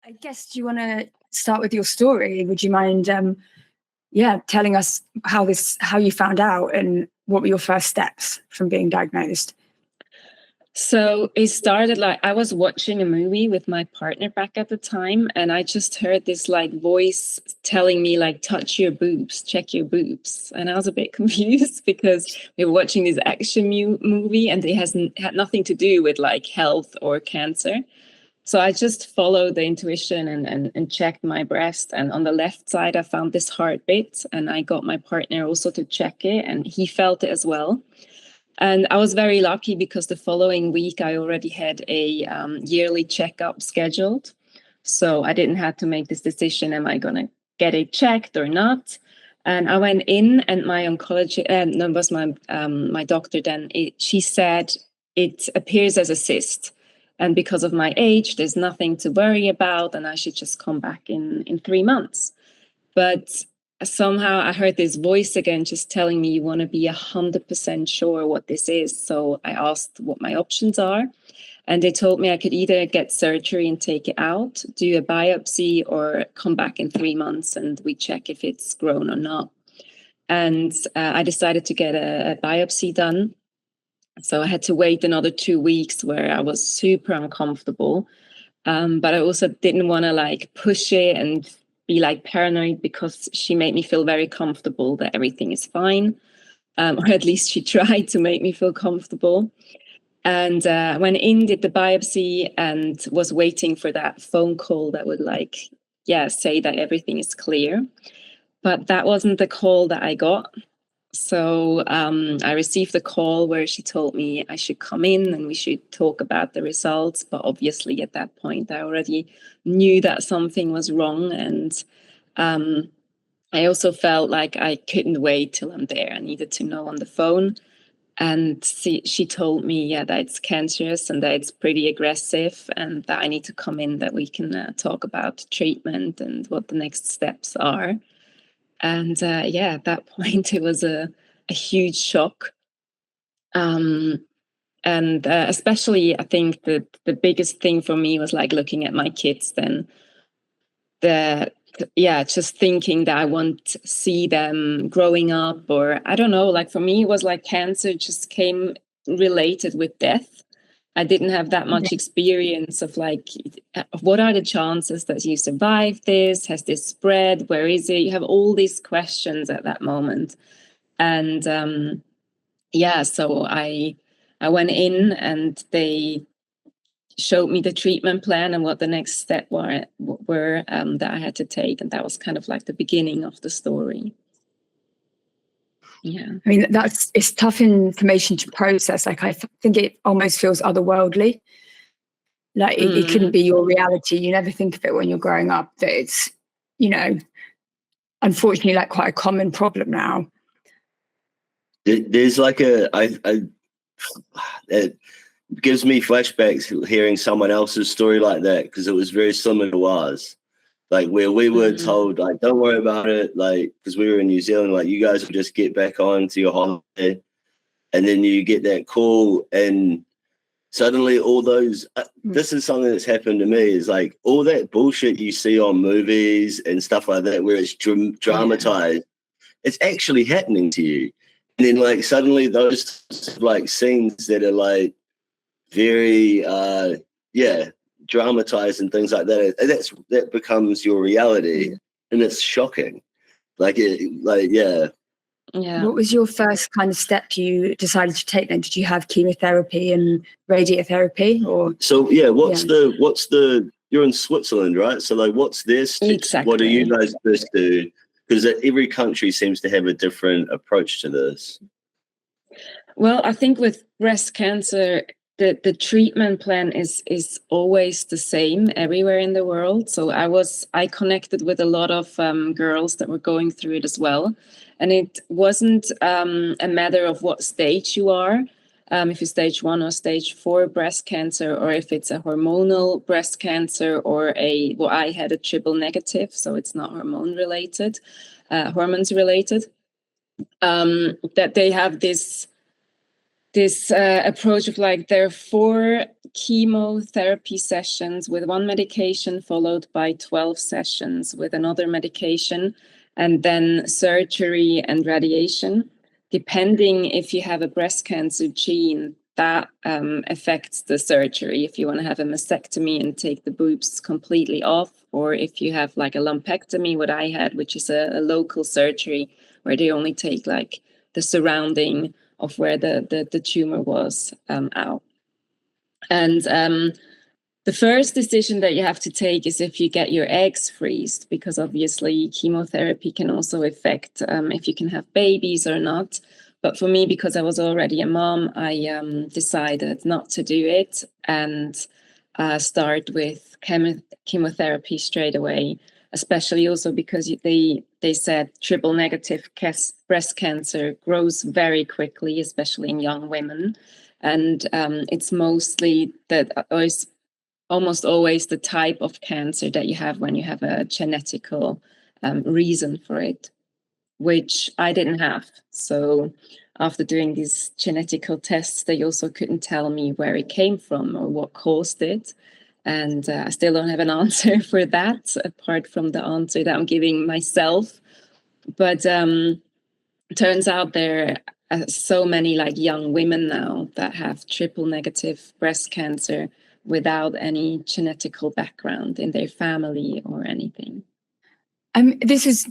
I guess, do you want to start with your story? Would you mind, telling us how you found out and what were your first steps from being diagnosed? So it started like I was watching a movie with my partner back at the time, and I just heard this like voice telling me like, touch your boobs, check your boobs. And I was a bit confused because we were watching this action movie and it had nothing to do with like health or cancer. So I just followed the intuition and checked my breast. And on the left side, I found this heartbeat, and I got my partner also to check it, and he felt it as well. And I was very lucky because the following week I already had a yearly checkup scheduled. So I didn't have to make this decision, am I going to get it checked or not? And I went in, and my oncologist, was my doctor then, she said it appears as a cyst. And because of my age, there's nothing to worry about, and I should just come back in 3 months. But somehow I heard this voice again just telling me, you want to be 100% sure what this is. So I asked what my options are, and they told me I could either get surgery and take it out, do a biopsy, or come back in 3 months and we check if it's grown or not. And I decided to get a biopsy done. So I had to wait another 2 weeks where I was super uncomfortable. But I also didn't want to like push it and be like paranoid, because she made me feel very comfortable that everything is fine. Or at least she tried to make me feel comfortable. And I went in, did the biopsy, and was waiting for that phone call that would say that everything is clear. But that wasn't the call that I got. So I received a call where she told me I should come in and we should talk about the results. But obviously at that point, I already knew that something was wrong. And I also felt like I couldn't wait till I'm there. I needed to know on the phone. And she told me, that it's cancerous and that it's pretty aggressive and that I need to come in, that we can talk about treatment and what the next steps are. And at that point, it was a huge shock. And especially, I think that the biggest thing for me was like looking at my kids then. Just thinking that I won't see them growing up, or I don't know, like for me, it was like cancer just came related with death. I didn't have that much experience of like, what are the chances that you survive this? Has this spread? Where is it? You have all these questions at that moment. And so I went in and they showed me the treatment plan and what the next step were that I had to take. And that was kind of like the beginning of the story. Yeah. I mean, it's tough information to process. Like, I think it almost feels otherworldly. Like it couldn't be your reality. You never think of it when you're growing up, that it's, unfortunately, like quite a common problem now. There's like it gives me flashbacks hearing someone else's story like that, because it was very similar to ours. Like where we were told, like, don't worry about it, like, because we were in New Zealand, like, you guys will just get back on to your holiday. And then you get that call, and suddenly all those, this is something that's happened to me, is like all that bullshit you see on movies and stuff like that, where it's dramatized, it's actually happening to you. And then like suddenly those like scenes that are like very, dramatized and things like that, that becomes your reality, and it's shocking. What was your first kind of step you decided to take then? Did you have chemotherapy and radiotherapy, or what's the you're in Switzerland, right? So like what's this? Exactly. What do you guys supposed to do? Because every country seems to have a different approach to this. Well, I think with breast cancer, the treatment plan is always the same everywhere in the world. So I connected with a lot of girls that were going through it as well. And it wasn't a matter of what stage you are, if it's stage 1 or stage 4 breast cancer, or if it's a hormonal breast cancer or I had a triple negative, so it's not hormones related, that they have this approach of like, there are 4 chemotherapy sessions with one medication followed by 12 sessions with another medication, and then surgery and radiation. Depending if you have a breast cancer gene, that affects the surgery. If you want to have a mastectomy and take the boobs completely off, or if you have like a lumpectomy, what I had, which is a local surgery where they only take like the surrounding of where the tumor was out. And the first decision that you have to take is if you get your eggs freezed, because obviously chemotherapy can also affect if you can have babies or not. But for me, because I was already a mom, I decided not to do it and start with chemotherapy straight away, especially also because they said triple negative breast cancer grows very quickly, especially in young women. And it's mostly almost always the type of cancer that you have when you have a genetical reason for it, which I didn't have. So after doing these genetical tests, they also couldn't tell me where it came from or what caused it. And I still don't have an answer for that, apart from the answer that I'm giving myself. But turns out there are so many like young women now that have triple negative breast cancer without any genetical background in their family or anything. This is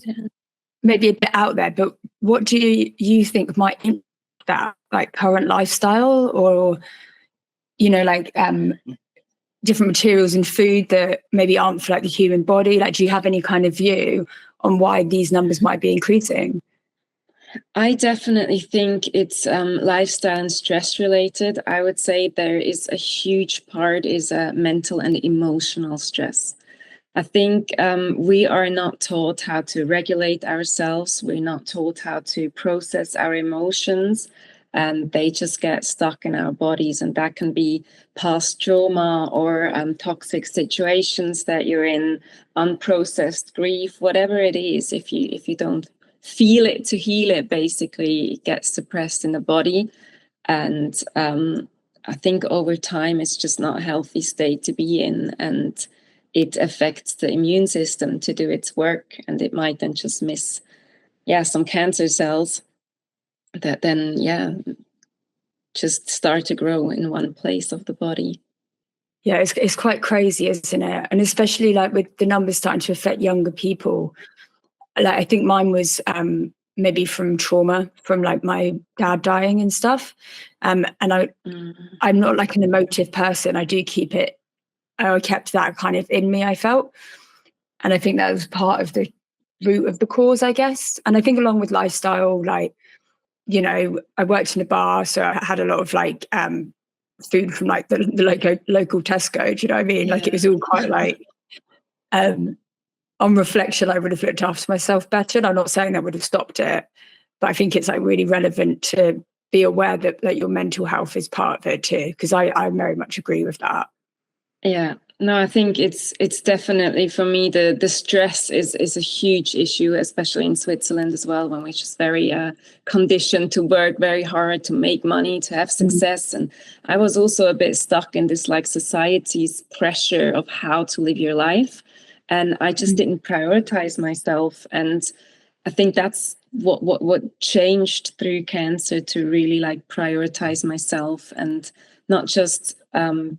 maybe a bit out there, but what do you think might impact that, like current lifestyle, or like different materials in food that maybe aren't for like the human body? Like, do you have any kind of view on why these numbers might be increasing? I definitely think it's lifestyle and stress related. I would say there is a huge part is mental and emotional stress. I think we are not taught how to regulate ourselves. We're not taught how to process our emotions, and they just get stuck in our bodies. And that can be past trauma or toxic situations that you're in, unprocessed grief, whatever it is. If you don't feel it to heal it, basically it gets suppressed in the body. And I think over time it's just not a healthy state to be in, and it affects the immune system to do its work, and it might then just miss some cancer cells that then just start to grow in one place of the body. Yeah, it's quite crazy, isn't it? And especially like with the numbers starting to affect younger people. Like, I think mine was maybe from trauma, from like my dad dying and stuff. And I'm not like an emotive person. I kept that kind of in me, I felt. And I think that was part of the root of the cause, I guess. And I think along with lifestyle, like, I worked in a bar, so I had a lot of like food from like the local Tesco. Do you know what I mean? Yeah. Like, it was all quite like, on reflection, I would have looked after myself better. And I'm not saying that would have stopped it, but I think it's like really relevant to be aware that your mental health is part of it too, because I very much agree with that. Yeah, no, I think it's definitely, for me, the stress is a huge issue, especially in Switzerland as well, when we're just very conditioned to work very hard, to make money, to have success. And I was also a bit stuck in this like society's pressure of how to live your life. And I just didn't prioritize myself. And I think that's what changed through cancer, to really like prioritize myself and not just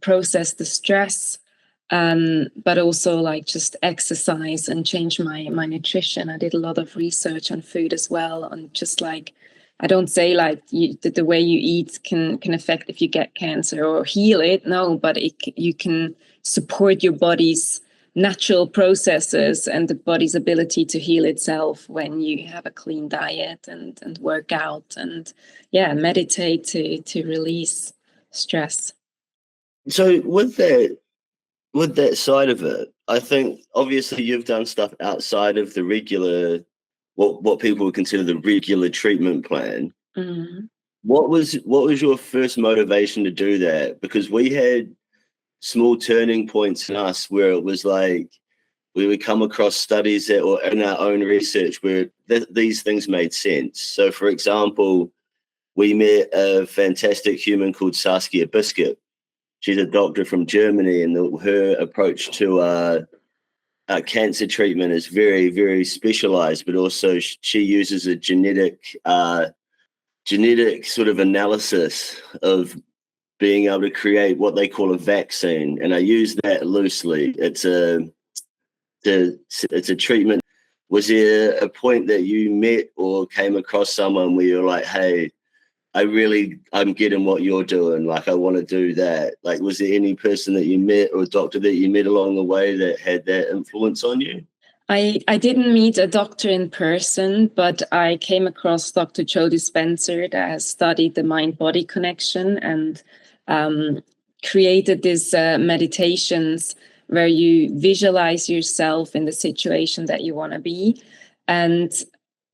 process the stress, but also like just exercise and change my nutrition. I did a lot of research on food as well, on just like, I don't say like the way you eat can affect if you get cancer or heal it. No, but you can support your body's natural processes and the body's ability to heal itself when you have a clean diet and work out and meditate to release stress. So with that side of it, I think obviously you've done stuff outside of the regular, what people would consider the regular treatment plan. Mm-hmm. What was your first motivation to do that? Because we had small turning points in us where it was like we would come across studies that, or in our own research, where these things made sense. So, for example, we met a fantastic human called Saskia Biscuit, she's a doctor from Germany, and her approach to cancer treatment is very, very specialized, but also she uses a genetic sort of analysis of being able to create what they call a vaccine. And I use that loosely. It's a treatment. Was there a point that you met or came across someone where you're like, hey, I'm getting what you're doing, like I want to do that? Like, was there any person that you met or a doctor that you met along the way that had that influence on you? I didn't meet a doctor in person, but I came across Dr. Joe Dispenza that has studied the mind-body connection and created these meditations where you visualize yourself in the situation that you want to be. And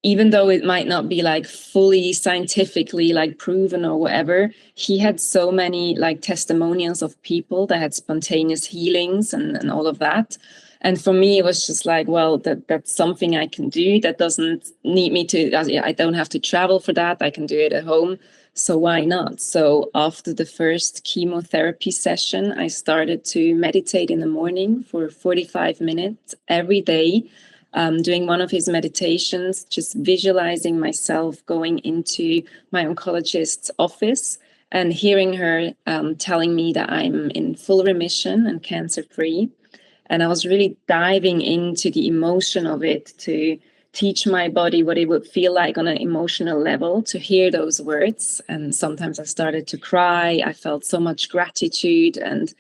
even though it might not be like fully scientifically like proven or whatever, he had so many like testimonials of people that had spontaneous healings and all of that. And for me, it was just like, well, that's something I can do. That doesn't need me to, I don't have to travel for that. I can do it at home. So why not? So after the first chemotherapy session, I started to meditate in the morning for 45 minutes every day, doing one of his meditations, just visualizing myself going into my oncologist's office and hearing her telling me that I'm in full remission and cancer-free. And I was really diving into the emotion of it to teach my body what it would feel like on an emotional level to hear those words. And sometimes I started to cry. I felt so much gratitude, and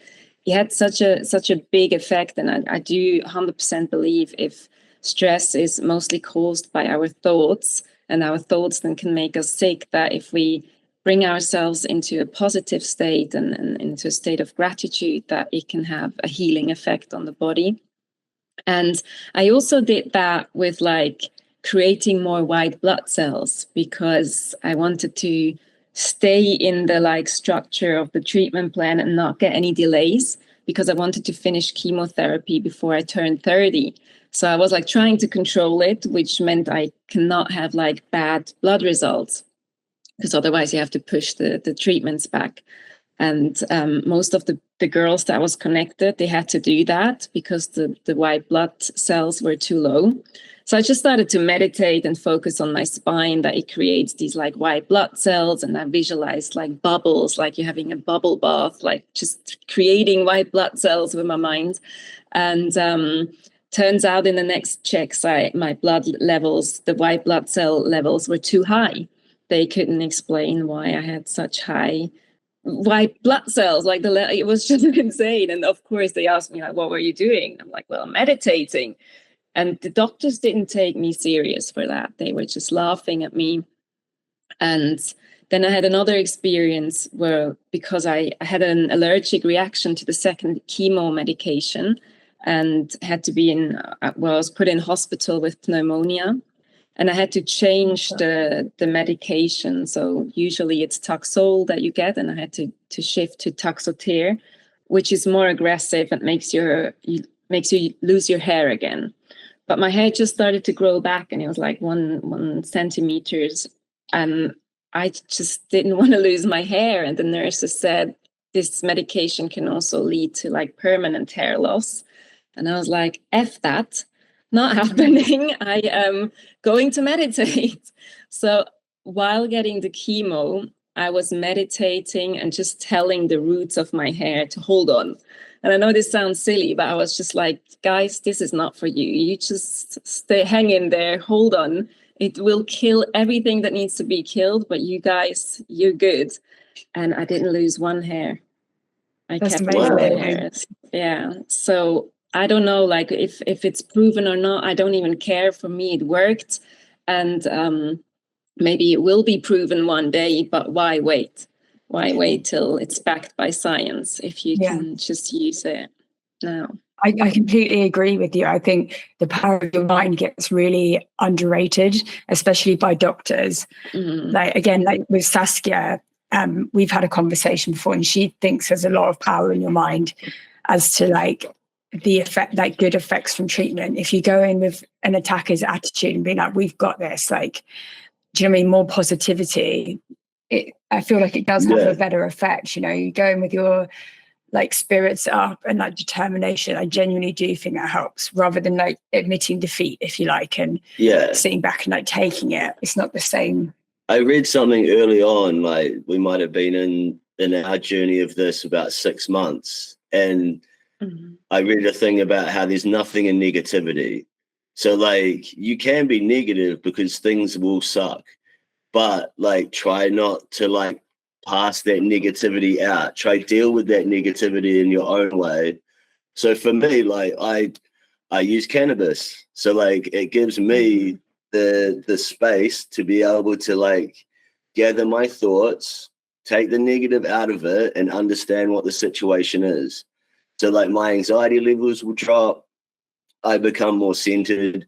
it had such a big effect. And I do 100% believe if stress is mostly caused by our thoughts, and our thoughts then can make us sick, that if we bring ourselves into a positive state and into a state of gratitude, that it can have a healing effect on the body. And I also did that with like creating more white blood cells, because I wanted to stay in the like structure of the treatment plan and not get any delays, because I wanted to finish chemotherapy before I turned 30. So I was like trying to control it, which meant I cannot have like bad blood results, because otherwise you have to push the treatments back. And most of the girls that was connected, they had to do that because the white blood cells were too low. So I just started to meditate and focus on my spine, that it creates these like white blood cells. And I visualized like bubbles, like you're having a bubble bath, like just creating white blood cells with my mind. And turns out in the next checks, my blood levels, the white blood cell levels were too high. They couldn't explain why I had such high white blood cells. Like it was just insane. And of course they asked me like, what were you doing? I'm like, well, meditating. And the doctors didn't take me serious for that. They were just laughing at me. And then I had another experience where, because I had an allergic reaction to the second chemo medication and had to be I was put in hospital with pneumonia. And I had to change the medication. So usually it's Taxol that you get, and I had to shift to Taxotere, which is more aggressive and makes you lose your hair again. But my hair just started to grow back, and it was like 1 centimeters. And I just didn't want to lose my hair. And the nurses said, this medication can also lead to like permanent hair loss. And I was like, F that. Not happening. I am going to meditate. So while getting the chemo, I was meditating and just telling the roots of my hair to hold on. And I know this sounds silly, but I was just like, guys, this is not for you. You just hang in there, hold on. It will kill everything that needs to be killed, but you guys, you're good. And I didn't lose one hair. I kept my hair. Yeah. So I don't know, like if it's proven or not, I don't even care. For me, it worked. And maybe it will be proven one day, but why wait? Why wait till it's backed by science if you can just use it now? I completely agree with you. I think the power of your mind gets really underrated, especially by doctors. Mm-hmm. Like with Saskia, we've had a conversation before, and she thinks there's a lot of power in your mind as to like the effect, like good effects from treatment. If you go in with an attacker's attitude and be like, we've got this, like, do you know what I mean? More positivity. I feel like it does have a better effect. You know, you go in with your like spirits up and like determination, I genuinely do think that helps, rather than like admitting defeat, if you like, and sitting back and like taking it. It's not the same. I read something early on, like we might have been in our journey of this about 6 months, and I read a thing about how there's nothing in negativity. So like you can be negative because things will suck, but like try not to like pass that negativity out. Try deal with that negativity in your own way. So for me, like I use cannabis. So like it gives me the space to be able to like gather my thoughts, take the negative out of it, and understand what the situation is. So like my anxiety levels will drop, I become more centered,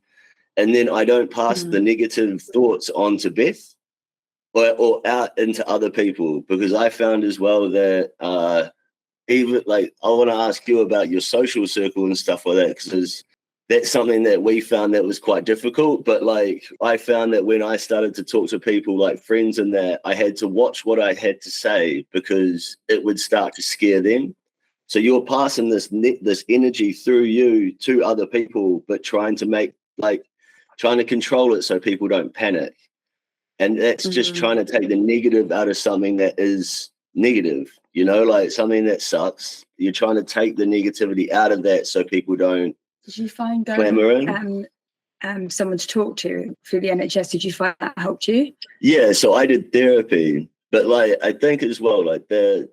and then I don't pass the negative thoughts on to Beth or out into other people, because I found as well that even like I want to ask you about your social circle and stuff like that, because that's something that we found that was quite difficult. But like I found that when I started to talk to people like friends and that, I had to watch what I had to say because it would start to scare them. So you're passing this energy through you to other people, but trying to control it so people don't panic. And that's just trying to take the negative out of something that is negative, you know, like something that sucks. You're trying to take the negativity out of that so people don't. Did you find someone to talk to through the NHS? Did you find that helped you? Yeah, so I did therapy, but like I think as well, like that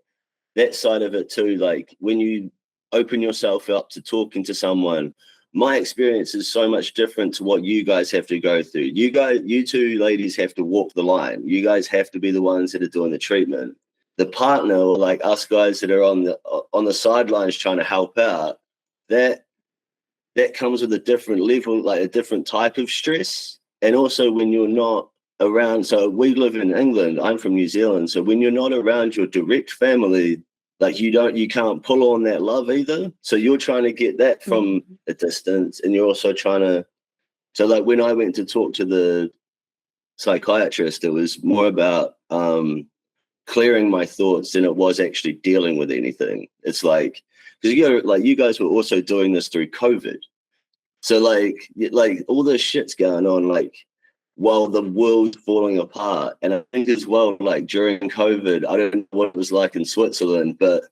side of it too, like when you open yourself up to talking to someone, my experience is so much different to what you guys have to go through. You two ladies have to walk the line. You guys have to be the ones that are doing the treatment. The partner, or like us guys that are on the sidelines trying to help out, that comes with a different level, like a different type of stress. And also when you're not around, so we live in England, I'm from New Zealand. So when you're not around your direct family, like you can't pull on that love either. So you're trying to get that from a distance, and you're also trying to. So like when I went to talk to the psychiatrist, it was more about clearing my thoughts than it was actually dealing with anything. It's like, because you guys were also doing this through COVID. So like all this shit's going on, like while the world's falling apart. And I think as well, like during COVID, I don't know what it was like in Switzerland, but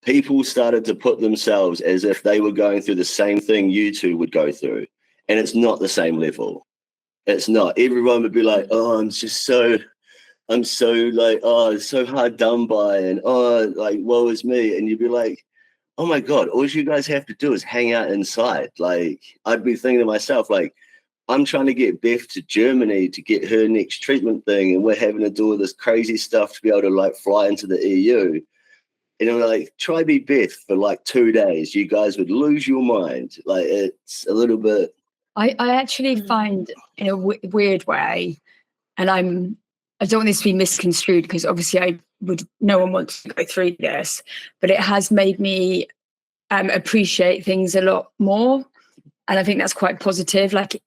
people started to put themselves as if they were going through the same thing you two would go through. And it's not the same level. It's not. Everyone would be like, oh, I'm so like, oh, it's so hard done by, and oh, like, woe is me. And you'd be like, oh my God, all you guys have to do is hang out inside. Like, I'd be thinking to myself, like, I'm trying to get Beth to Germany to get her next treatment thing, and we're having to do all this crazy stuff to be able to like fly into the EU. And I'm like, try be Beth for like 2 days. You guys would lose your mind. Like, it's a little bit. I actually find in a weird way, and I don't want this to be misconstrued, because obviously no one wants to go through this, but it has made me appreciate things a lot more. And I think that's quite positive. Like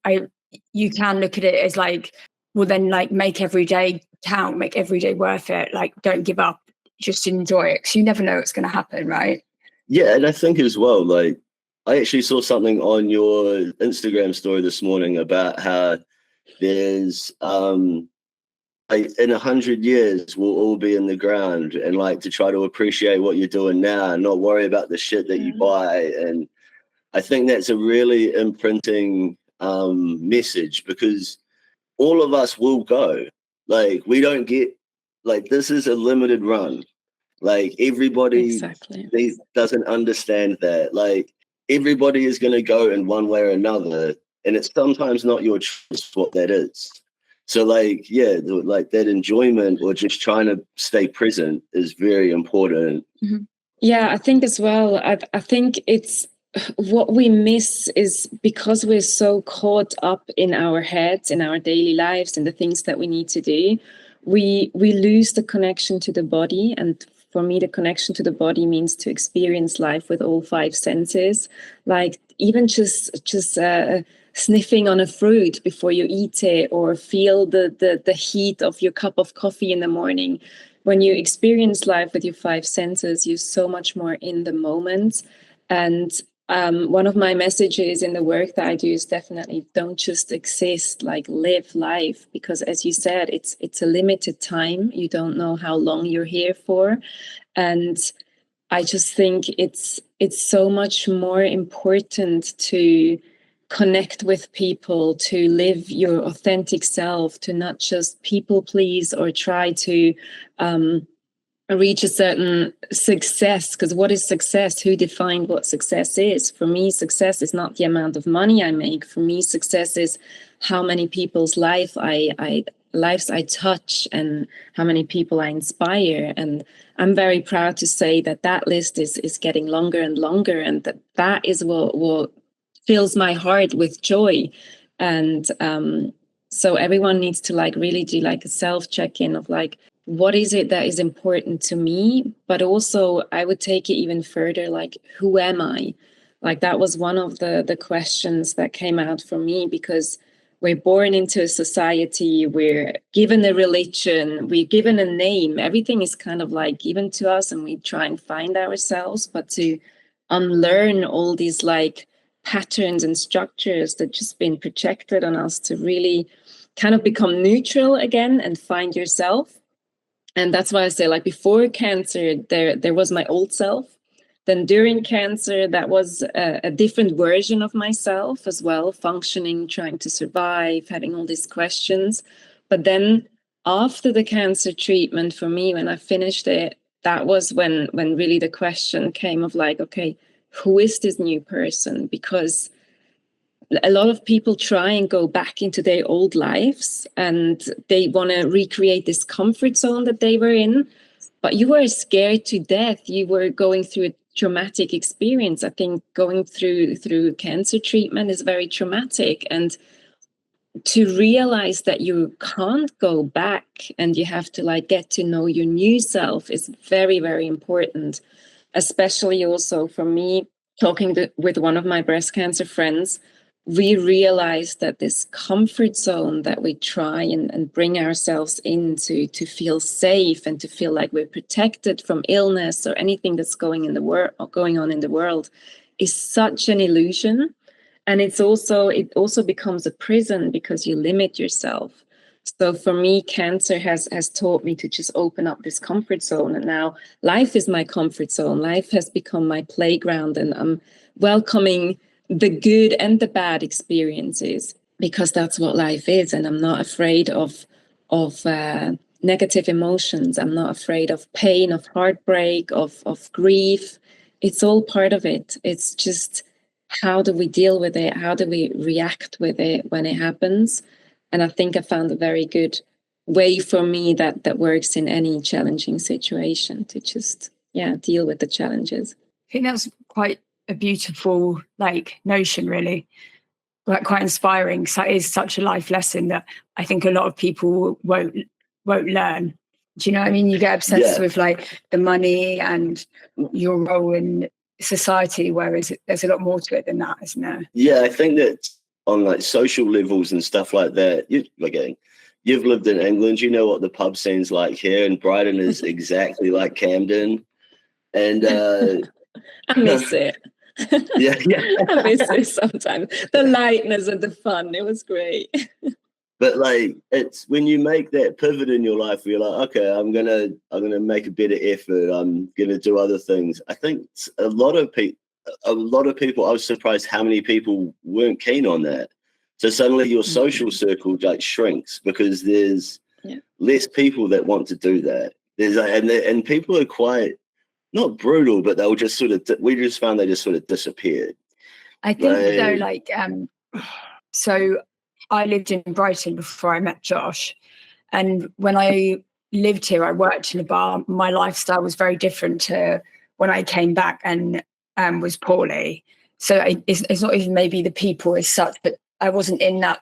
you can look at it as like, well, then like make every day count, make every day worth it. Like don't give up, just enjoy it, because you never know what's going to happen, right? Yeah, and I think as well, like I actually saw something on your Instagram story this morning about how there's like in 100 years we'll all be in the ground, and like to try to appreciate what you're doing now and not worry about the shit that you buy. And I think that's a really imprinting message, because all of us will go. Like we don't get, like this is a limited run. Like everybody doesn't understand that. Like everybody is going to go in one way or another, and it's sometimes not your choice what that is. So like, yeah, like that enjoyment or just trying to stay present is very important. Yeah, I think as well, I think it's what we miss is because we're so caught up in our heads, in our daily lives, and the things that we need to do, we lose the connection to the body. And for me, the connection to the body means to experience life with all 5 senses, like even just sniffing on a fruit before you eat it, or feel the heat of your cup of coffee in the morning. when you experience life with your five senses, you're so much more in the moment. And one of my messages in the work that I do is definitely don't just exist, like live life, because as you said, it's a limited time. You don't know how long you're here for. And I just think it's so much more important to connect with people, to live your authentic self, to not just people please or try to reach a certain success. Because what is success? Who defined what success is? For me, success is not the amount of money I make. For me, success is how many people's lives I touch and how many people I inspire. And I'm very proud to say that list is getting longer and longer, and that is what fills my heart with joy. And so everyone needs to like really do like a self check-in of like, what is it that is important to me? But also I would take it even further, like, who am I? Like that was one of the questions that came out for me, because we're born into a society, we're given a religion, we're given a name, everything is kind of like given to us and we try and find ourselves, but to unlearn all these like patterns and structures that just been projected on us, to really kind of become neutral again and find yourself. And that's why I say, like, before cancer, there was my old self. Then during cancer, that was a different version of myself as well, functioning, trying to survive, having all these questions. But then after the cancer treatment, for me, when I finished it, that was when really the question came of like, okay, who is this new person? Because a lot of people try and go back into their old lives and they want to recreate this comfort zone that they were in. But you were scared to death. You were going through a traumatic experience. I think going through cancer treatment is very traumatic. And to realize that you can't go back and you have to like get to know your new self is very, very important. Especially also for me, talking with one of my breast cancer friends, we realized that this comfort zone that we try and bring ourselves into to feel safe and to feel like we're protected from illness or anything that's going on in the world is such an illusion. And it also becomes a prison because you limit yourself. So for me, cancer has taught me to just open up this comfort zone. And now life is my comfort zone. Life has become my playground, and I'm welcoming the good and the bad experiences, because that's what life is. And I'm not afraid of negative emotions. I'm not afraid of pain, of heartbreak, of grief. It's all part of it. It's just, how do we deal with it? How do we react with it when it happens? And I think I found a very good way for me that works in any challenging situation, to just, deal with the challenges. I think that's quite a beautiful notion, really, like quite inspiring, because that is such a life lesson that I think a lot of people won't learn. Do you know what I mean? You get obsessed with like the money and your role in society, whereas there's a lot more to it than that, isn't there? Yeah, I think that on like social levels and stuff like that, you've lived in England, you know what the pub scene's like here, and Brighton is exactly like Camden. And I miss it. Yeah. I miss it sometimes. The lightness and the fun, it was great. But like, it's when you make that pivot in your life where you're like, okay, I'm gonna make a better effort, I'm gonna do other things. I think a lot of people, I was surprised how many people weren't keen on that. So suddenly your social circle like shrinks because there's less people that want to do that. There's and people are quite not brutal, but they'll just we just found they just sort of disappeared. I think so I lived in Brighton before I met Josh, and when I lived here, I worked in a bar. My lifestyle was very different to when I came back and was poorly. So it's not even maybe the people as such, but I wasn't in that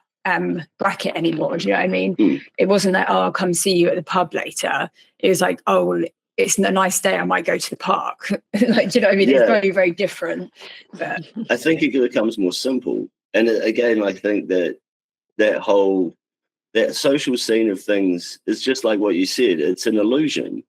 bracket anymore. Do you know what I mean? It wasn't like, oh, I'll come see you at the pub later. It was like, oh, well, it's a nice day, I might go to the park. Like, do you know what I mean? It's very, very different. But I think it becomes more simple. And again, I think that social scene of things is just like what you said. It's an illusion.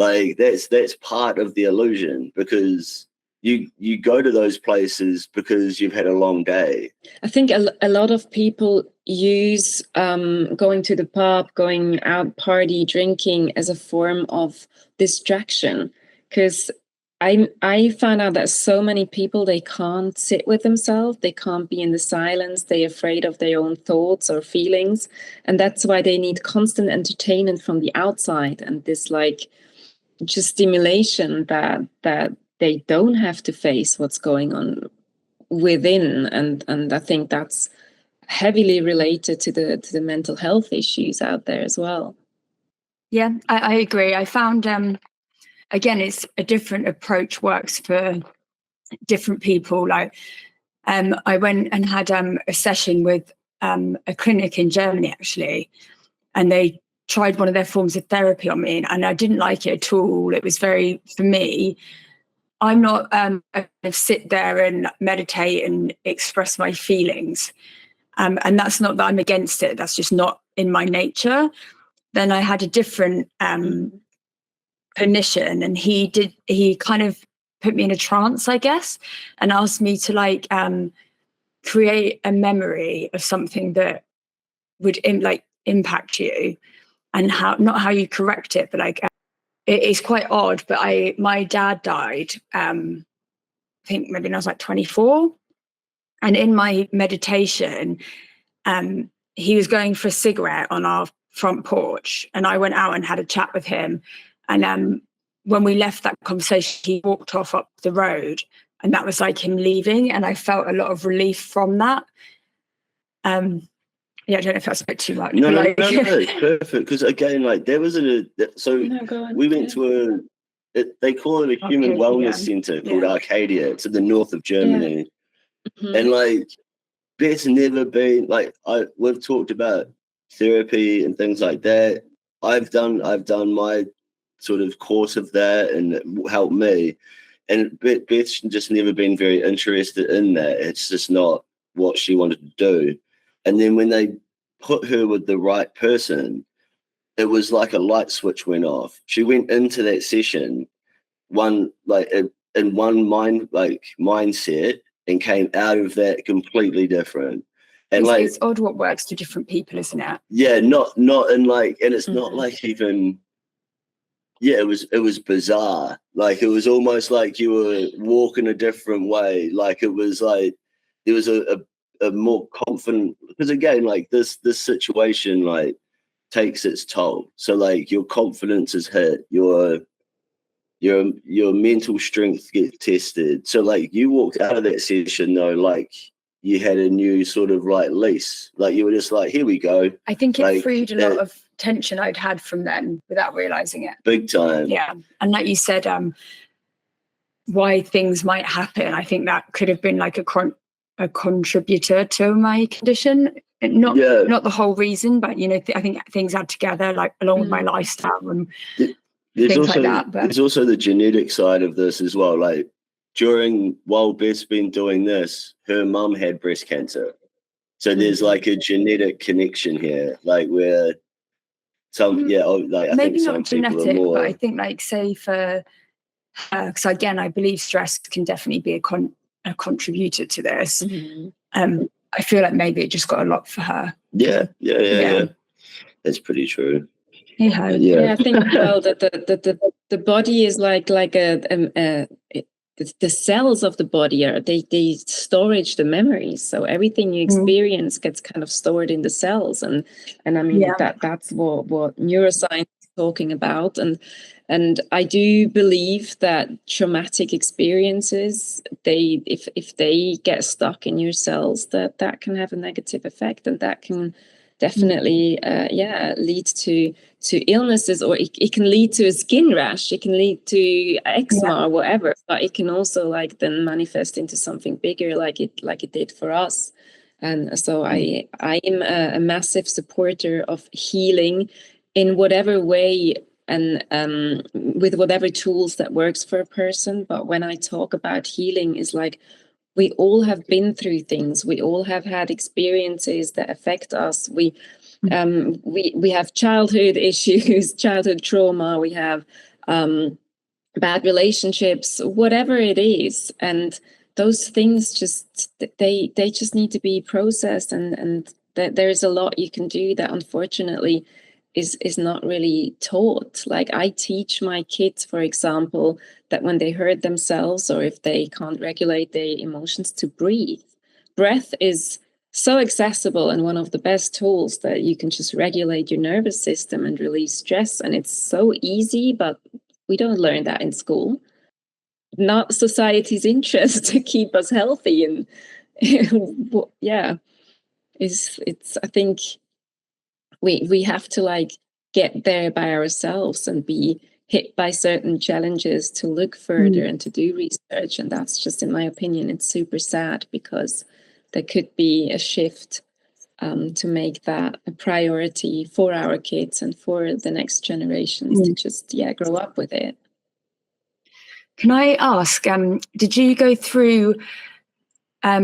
Like that's part of the illusion, because you go to those places because you've had a long day. I think a lot of people use going to the pub, going out, party, drinking as a form of distraction, because I found out that so many people, they can't sit with themselves, they can't be in the silence, they're afraid of their own thoughts or feelings, and that's why they need constant entertainment from the outside, and this like just stimulation that they don't have to face what's going on within, and I think that's heavily related to the mental health issues out there as well. Yeah, I agree. I found again, it's a different approach, works for different people. Like I went and had a session with a clinic in Germany actually, and they tried one of their forms of therapy on me, and I didn't like it at all. It was very, for me, I'm not sit there and meditate and express my feelings. And that's not that I'm against it. That's just not in my nature. Then I had a different clinician, and he kind of put me in a trance, I guess, and asked me to like create a memory of something that would impact you, and not how you correct it, but like it's quite odd. But my dad died, I think maybe when I was like 24, and in my meditation, he was going for a cigarette on our front porch, and I went out and had a chat with him. And when we left that conversation, he walked off up the road, and that was like him leaving. And I felt a lot of relief from that. Yeah, I don't know if that's a bit too much. No, it's perfect. Because again, like there was we went to they call it a human wellness center called Arcadia. It's in the north of Germany. Yeah. Mm-hmm. And like there's never been we've talked about therapy and things like that. I've done my sort of course of that, and it helped me. And Beth's just never been very interested in that. It's just not what she wanted to do. And then when they put her with the right person, it was like a light switch went off. She went into that session in one mindset, and came out of that completely different. And it's odd what works to different people, isn't it? Yeah, not in like, and it's not like even. Yeah, it was bizarre. Like it was almost like you were walking a different way. Like it was like there was a more confident, because again, like this situation like takes its toll. So like your confidence is hit, your mental strength gets tested. So like you walked out of that session though, like you had a new sort of like lease. Like you were just like, here we go. I think it freed a lot of tension I'd had from them without realizing it. Big time. Yeah. And like you said, why things might happen, I think that could have been like a contributor to my condition. Not the whole reason, but I think things add together, like along with my lifestyle and things like that. But there's also the genetic side of this as well. Like while Beth's been doing this, her mum had breast cancer. So there's like a genetic connection here, like where I maybe think not genetic, but I think like say for because again, I believe stress can definitely be a contributor to this. Mm-hmm. I feel like maybe it just got a lot for her. Yeah. That's pretty true. Yeah, I think that the body is like the cells of the body they storage the memories. So everything you experience gets kind of stored in the cells, and I mean that's what neuroscience is talking about. And I do believe that traumatic experiences, if they get stuck in your cells, that can have a negative effect, and that can definitely lead to illnesses, or it can lead to a skin rash, it can lead to eczema or whatever, but it can also like then manifest into something bigger, like it did for us. And so I am a massive supporter of healing in whatever way and with whatever tools that works for a person. But when I talk about healing, is like we all have been through things. We all have had experiences that affect us. We have childhood issues, childhood trauma. We have bad relationships, whatever it is. And those things they just need to be processed, and there's a lot you can do that unfortunately is not really taught. Like I teach my kids, for example, that when they hurt themselves or if they can't regulate their emotions, to breathe. Breath is so accessible and one of the best tools that you can just regulate your nervous system and release stress. And it's so easy, but we don't learn that in school. Not society's interest to keep us healthy. And yeah, it's I think we have to like get there by ourselves and be hit by certain challenges to look further and to do research. And that's just, in my opinion, it's super sad, because there could be a shift to make that a priority for our kids and for the next generations to just grow up with it. Can I ask, did you go through, I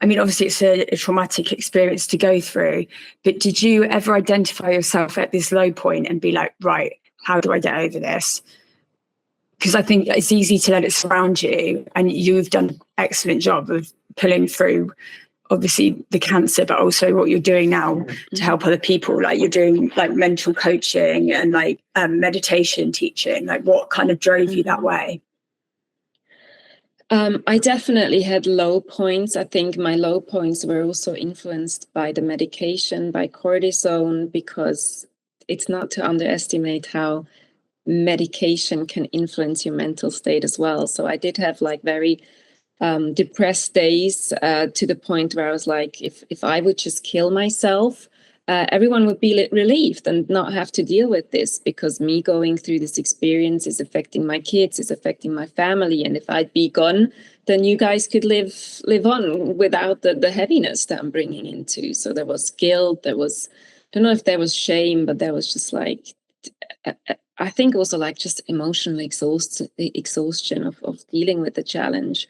mean, obviously it's a traumatic experience to go through, but did you ever identify yourself at this low point and be like, right, how do I get over this? Because I think it's easy to let it surround you, and you've done an excellent job of pulling through, obviously, the cancer, but also what you're doing now to help other people. Like you're doing like mental coaching and like meditation teaching. Like what kind of drove you that way? I definitely had low points. I think my low points were also influenced by the medication, by cortisone, because it's not to underestimate how medication can influence your mental state as well. So I did have like very depressed days to the point where I was like, if I would just kill myself, everyone would be relieved and not have to deal with this, because me going through this experience is affecting my kids, is affecting my family. And if I'd be gone, then you guys could live on without the heaviness that I'm bringing into. So there was guilt, there was, I don't know if there was shame, but there was just like, I think also like just emotional exhaustion of dealing with the challenge.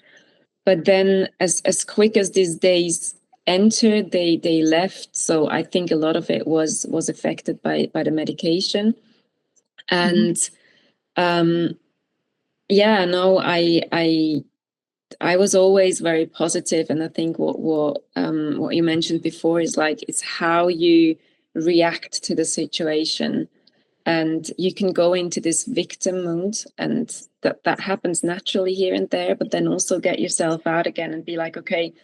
But then as quick as these days entered, they left. So I think a lot of it was affected by the medication. And I was always very positive. And I think what you mentioned before is like, it's how you react to the situation. And you can go into this victim mode, and that happens naturally here and there, but then also get yourself out again and be like, okay,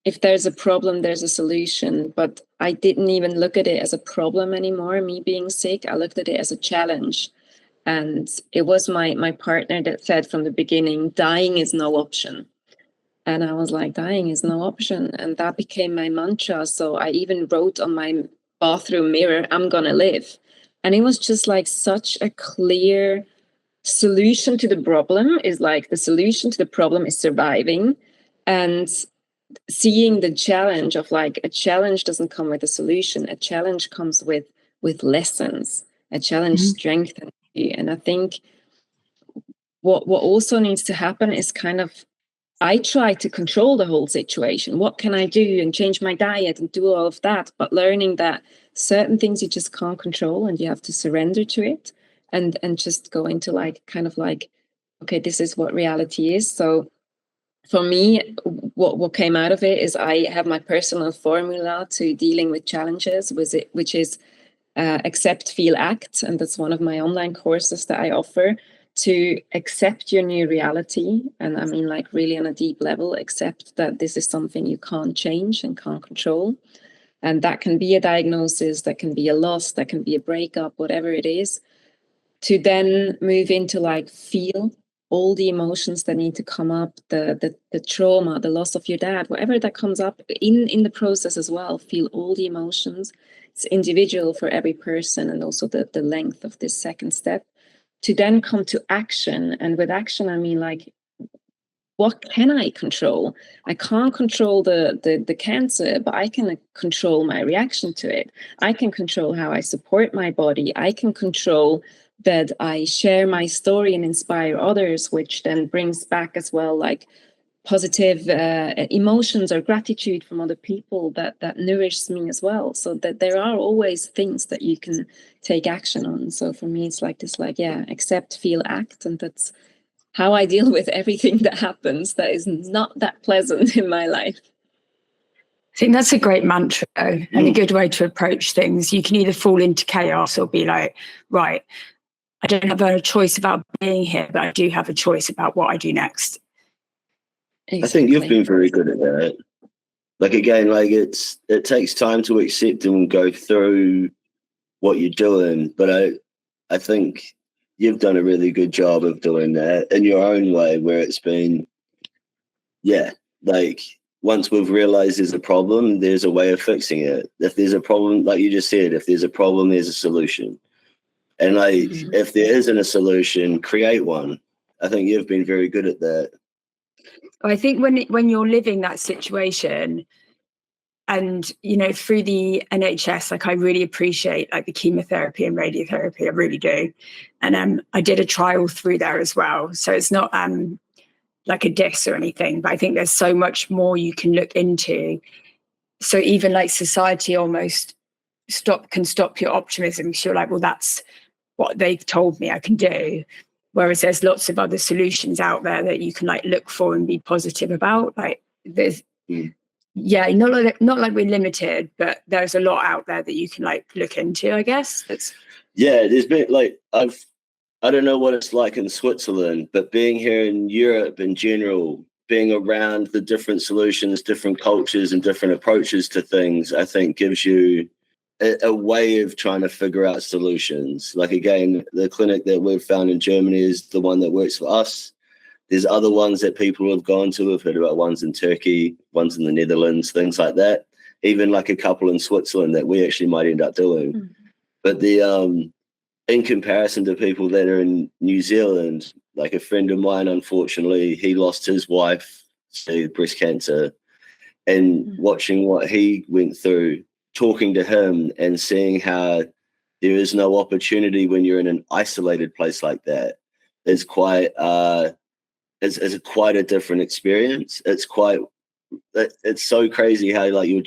if there's a problem, there's a solution. But I didn't even look at it as a problem anymore, me being sick. I looked at it as a challenge. And it was my partner that said from the beginning, dying is no option. And I was like, dying is no option. And that became my mantra. So I even wrote on my bathroom mirror, I'm gonna live. And it was just like such a clear solution to the problem is like, the solution to the problem is surviving. And seeing the challenge of like, a challenge doesn't come with a solution. A challenge comes with lessons. A challenge strengthens you. And I think what also needs to happen is kind of, I try to control the whole situation. What can I do? And change my diet and do all of that. But learning that certain things you just can't control, and you have to surrender to it and just go into like, kind of like, okay, this is what reality is. So for me, what came out of it is I have my personal formula to dealing with challenges, which is accept, feel, act. And that's one of my online courses that I offer, to accept your new reality. And I mean, like really on a deep level, accept that this is something you can't change and can't control. And that can be a diagnosis, that can be a loss, that can be a breakup, whatever it is. To then move into like, feel all the emotions that need to come up, the trauma, the loss of your dad, whatever that comes up in the process as well. Feel all the emotions. It's individual for every person, and also the length of this second step. To then come to action. And with action, I mean like, what can I control? I can't control the cancer, but I can control my reaction to it. I can control how I support my body. I can control that I share my story and inspire others, which then brings back as well like positive emotions or gratitude from other people that nourishes me as well. So that there are always things that you can take action on. So for me, it's like this, like, yeah, accept, feel, act. And that's how I deal with everything that happens that is not that pleasant in my life. I think that's a great mantra and a good way to approach things. You can either fall into chaos or be like, right, I don't have a choice about being here, but I do have a choice about what I do next. Exactly. I think you've been very good at that. Like, again, like it takes time to accept and go through what you're doing, but I think you've done a really good job of doing that in your own way, where it's been, yeah, like once we've realized there's a problem, there's a way of fixing it. If there's a problem, like you just said, if there's a problem, there's a solution. And like, if there isn't a solution, create one. I think you've been very good at that. I think when you're living that situation, and, you know, through the NHS, like I really appreciate like the chemotherapy and radiotherapy, I really do. And I did a trial through there as well. So it's not like a diss or anything, but I think there's so much more you can look into. So even like society almost can stop your optimism, because you're like, well, that's what they've told me I can do. Whereas there's lots of other solutions out there that you can like look for and be positive about. Like there's, yeah, not like we're limited, but there's a lot out there that you can like look into, I guess. There's been like, I don't know what it's like in Switzerland, but being here in Europe in general, being around the different solutions, different cultures and different approaches to things, I think gives you a way of trying to figure out solutions. Like, again, the clinic that we've found in Germany is the one that works for us. There's other ones that people have gone to. We've heard about ones in Turkey, ones in the Netherlands, things like that. Even like a couple in Switzerland that we actually might end up doing. But the in comparison to people that are in New Zealand, like a friend of mine, unfortunately, he lost his wife to breast cancer, and watching what he went through, talking to him and seeing how there is no opportunity when you're in an isolated place like that is quite it's quite a different experience. It's so crazy how like your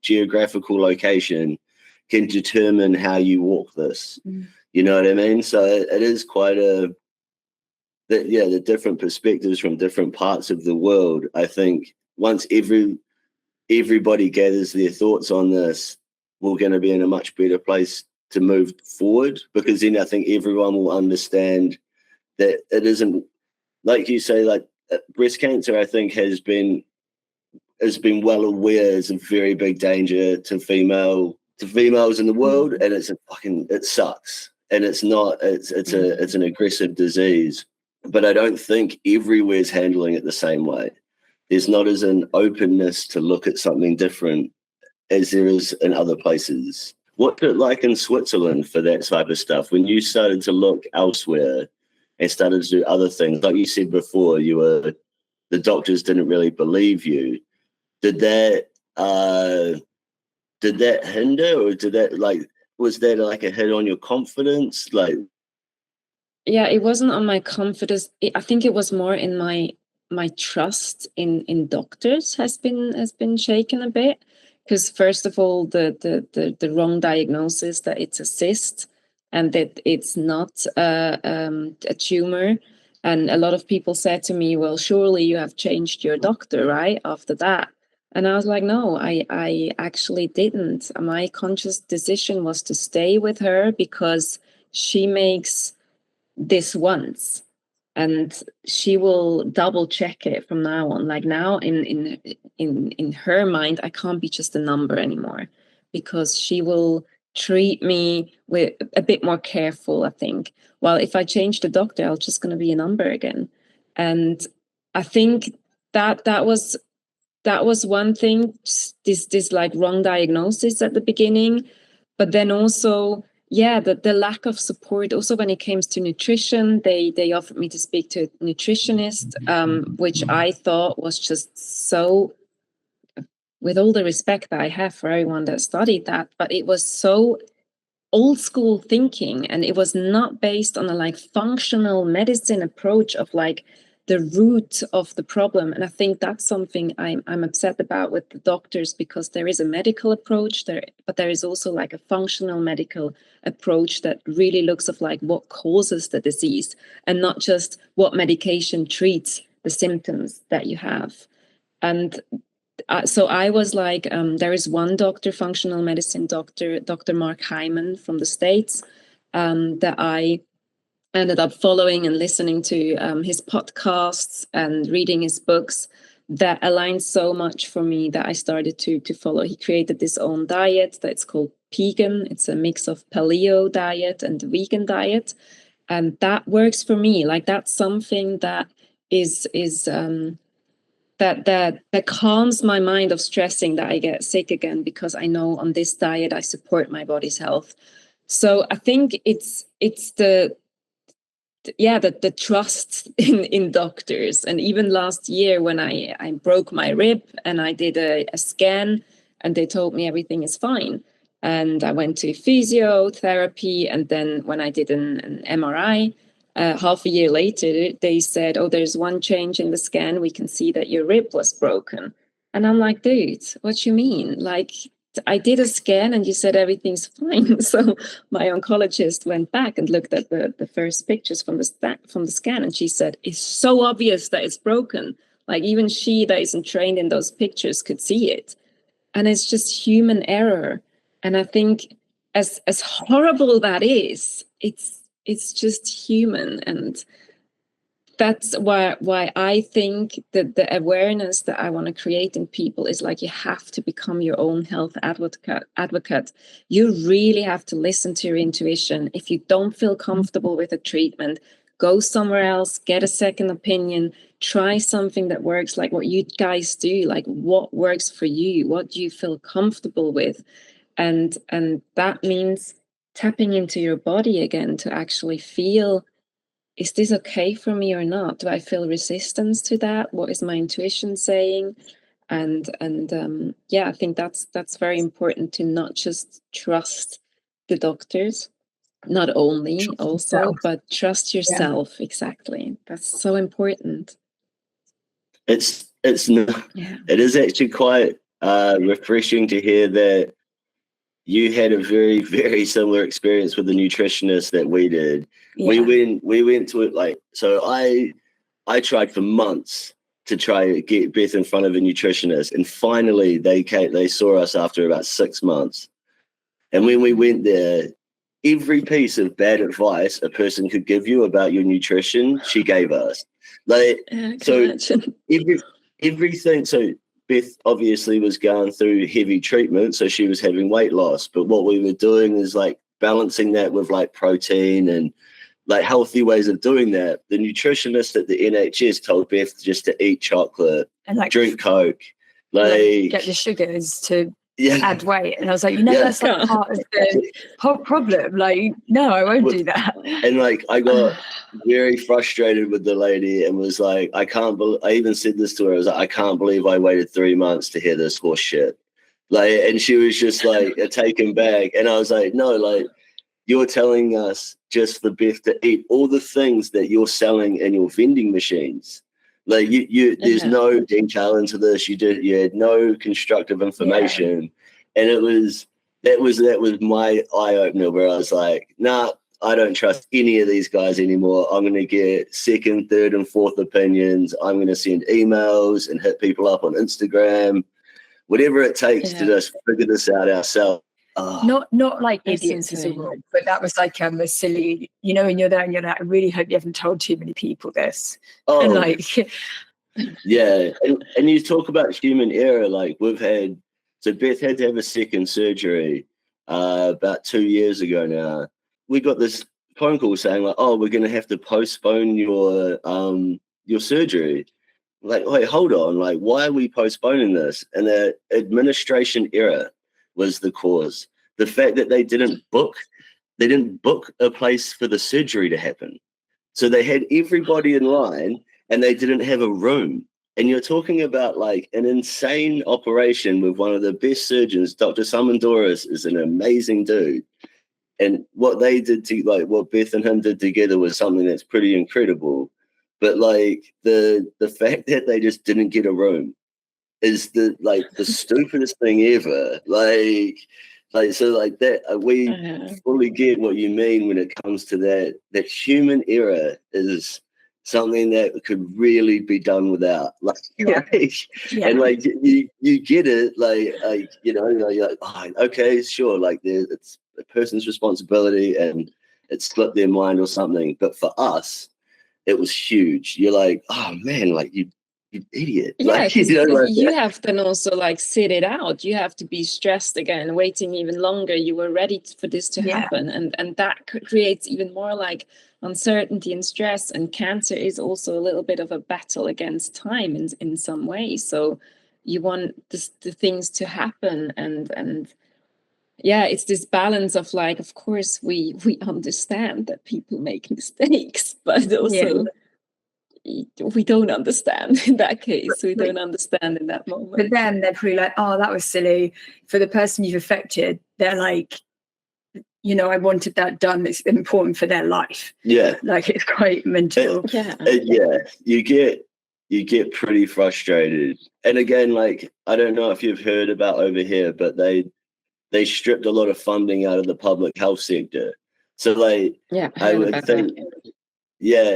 geographical location can determine how you walk this. You know what I mean? So it is quite the different perspectives from different parts of the world. I think once everybody gathers their thoughts on this, we're going to be in a much better place to move forward, because then I think everyone will understand that it isn't, like you say, like breast cancer, I think has been well aware is a very big danger to females in the world, and it sucks. And it's an aggressive disease, but I don't think everywhere's handling it the same way. There's not as an openness to look at something different as there is in other places. What's it like in Switzerland for that type of stuff? When you started to look elsewhere and started to do other things, like you said before, the doctors didn't really believe you. Did that hinder, or did that was that like a hit on your confidence? Like, yeah, it wasn't on my confidence. I think it was more in my trust in doctors has been shaken a bit, because first of all, the wrong diagnosis that it's a cyst and that it's not a tumor. And a lot of people said to me, well, surely you have changed your doctor, right, after that. And I was like, no, I actually didn't. My conscious decision was to stay with her because she makes this once and she will double check it from now on. Like now in her mind, I can't be just a number anymore, because she will treat me with a bit more careful, I think. Well, if I change the doctor, I'm just going to be a number again. And I think that was one thing, this like wrong diagnosis at the beginning, but then also, yeah, the lack of support. Also, when it comes to nutrition, they offered me to speak to a nutritionist, which I thought was just so, with all the respect that I have for everyone that studied that, but it was so old school thinking, and it was not based on a like functional medicine approach of like the root of the problem. And I think that's something I'm upset about with the doctors, because there is a medical approach there, but there is also like a functional medical approach that really looks of like what causes the disease, and not just what medication treats the symptoms that you have. And so I was like, there is one doctor, functional medicine doctor, Dr. Mark Hyman from the States, that I ended up following and listening to his podcasts and reading his books, that aligned so much for me that I started to follow. He created his own diet that's called Vegan. It's a mix of paleo diet and vegan diet. And that works for me. Like, that's something that is that calms my mind of stressing that I get sick again, because I know on this diet I support my body's health. So I think it's the trust in doctors. And even last year when I broke my rib and I did a scan, and they told me everything is fine, and I went to physiotherapy, and then when I did an MRI, half a year later, they said, oh, there's one change in the scan. We can see that your rib was broken. And I'm like, dude, what you mean? Like, I did a scan and you said everything's fine. So my oncologist went back and looked at the first pictures from the scan. And she said, it's so obvious that it's broken. Like, even she that isn't trained in those pictures could see it. And it's just human error. And I think as horrible that is, it's just human. And that's why I think that the awareness that I want to create in people is like, you have to become your own health advocate. You really have to listen to your intuition. If you don't feel comfortable with a treatment, go somewhere else, get a second opinion, try something that works, like what you guys do, like what works for you, what do you feel comfortable with. And that means tapping into your body again to actually feel, is this okay for me or not? Do I feel resistance to that? What is my intuition saying? And I think that's very important, to not just trust the doctors, not only also, but trust yourself. Yeah. Exactly. That's so important. It is actually quite refreshing to hear that you had a very, very similar experience with the nutritionist that we did. Yeah. We went to it like, so I tried for months to try to get Beth in front of a nutritionist, and finally they saw us after about 6 months. And when we went there, every piece of bad advice a person could give you about your nutrition, she gave us. Like, so everything. So Beth obviously was going through heavy treatment, so she was having weight loss. But what we were doing is like balancing that with like protein and like healthy ways of doing that. The nutritionist at the NHS told Beth just to eat chocolate and like drink Coke, like get the sugars to add weight. And I was like, that's like part of the whole problem. Like, no, I won't do that. And like, I got very frustrated with the lady and was like, I even said this to her. I was like, I can't believe I waited 3 months to hear this horse shit. Like, and she was just like taken back. And I was like, no, like, you're telling us just for Beth to eat all the things that you're selling in your vending machines. Like, there's no detail into this. You had no constructive information, and that was my eye opener, where I was like, nah, I don't trust any of these guys anymore. I'm going to get second, third, and fourth opinions. I'm going to send emails and hit people up on Instagram, whatever it takes to just figure this out ourselves. Not like idiots as a rule, but that was like a silly, when you're there and you're like, I really hope you haven't told too many people this. Oh, and like, yeah. And you talk about human error, like so Beth had to have a second surgery about 2 years ago now. We got this phone call saying like, oh, we're going to have to postpone your surgery. Like, wait, hold on. Like, why are we postponing this? And the administration error was the cause. The fact that they didn't book a place for the surgery to happen. So they had everybody in line and they didn't have a room. And you're talking about like an insane operation with one of the best surgeons. Dr. Samandoris is an amazing dude. And what they did what Beth and him did together was something that's pretty incredible. But like the fact that they just didn't get a room is the stupidest thing ever. So like that, we fully get what you mean when it comes to that human error is something that could really be done without. And like you get it, you're like, oh, okay, sure, like it's a person's responsibility and it slipped their mind or something. But for us, it was huge. You're like, oh man, like you idiot. Yeah, you have to also like sit it out. You have to be stressed again, waiting even longer. You were ready for this to happen. And that creates even more like uncertainty and stress. And cancer is also a little bit of a battle against time in some way. So you want the things to happen. And yeah, it's this balance of like, of course, we understand that people make mistakes, but also we don't understand in that case. We don't understand in that moment. But then they're probably like, oh, that was silly. For the person you've affected, they're like, I wanted that done. It's important for their life. Yeah. Like it's quite mental. You get pretty frustrated. And again, like, I don't know if you've heard about over here, but they stripped a lot of funding out of the public health sector. So like, I would think,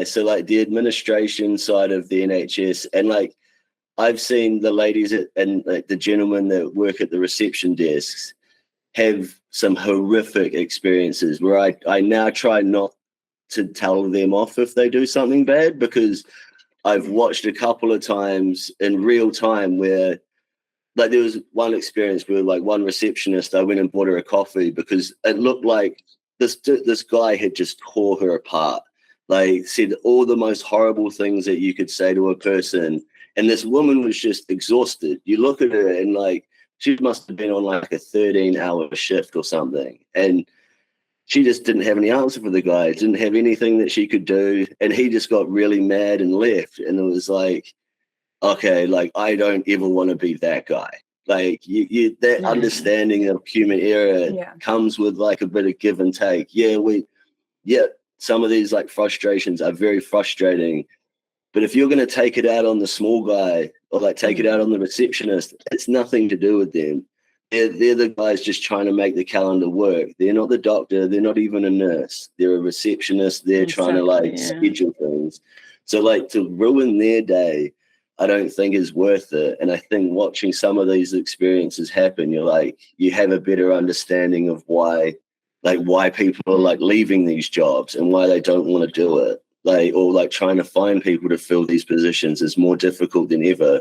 so like the administration side of the NHS, and like I've seen the ladies and like the gentlemen that work at the reception desks have some horrific experiences where I now try not to tell them off if they do something bad, because I've watched a couple of times in real time where like there was one experience where like one receptionist, I went and bought her a coffee because it looked like this guy had just tore her apart. Like said all the most horrible things that you could say to a person. And this woman was just exhausted. You look at her and like, she must have been on like a 13-hour shift or something. And she just didn't have any answer for the guy, didn't have anything that she could do. And he just got really mad and left. And it was like, okay, like I don't ever want to be that guy. Like that understanding of human error comes with like a bit of give and take. Some of these like frustrations are very frustrating, but if you're going to take it out on the small guy or like take it out on the receptionist, it's nothing to do with them. They're the guys just trying to make the calendar work. They're not the doctor. They're not even a nurse. They're a receptionist. They're trying to like schedule things. So like to ruin their day, I don't think is worth it. And I think watching some of these experiences happen, you're like, you have a better understanding of why people are like leaving these jobs and why they don't want to do it. Or trying to find people to fill these positions is more difficult than ever,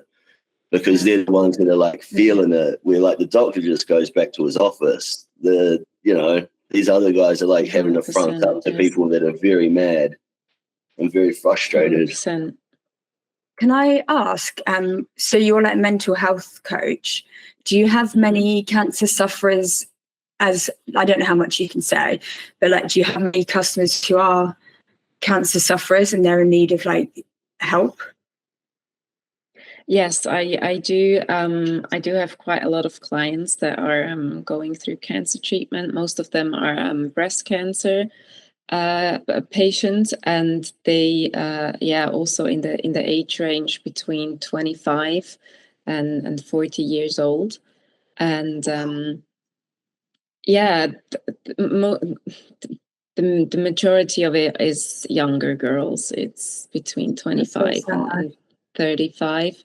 because they're the ones that are like feeling it, where like the doctor just goes back to his office. These other guys are like having to front up to people that are very mad and very frustrated. 100%. Can I ask, so you're like a mental health coach. Do you have many cancer sufferers, as I don't know how much you can say, but like, do you have many customers who are cancer sufferers and they're in need of like help? Yes, I do. I do have quite a lot of clients that are going through cancer treatment. Most of them are breast cancer patients, and they also in the age range between 25 and 40 years old. And the majority of it is younger girls. It's between 25 and 35.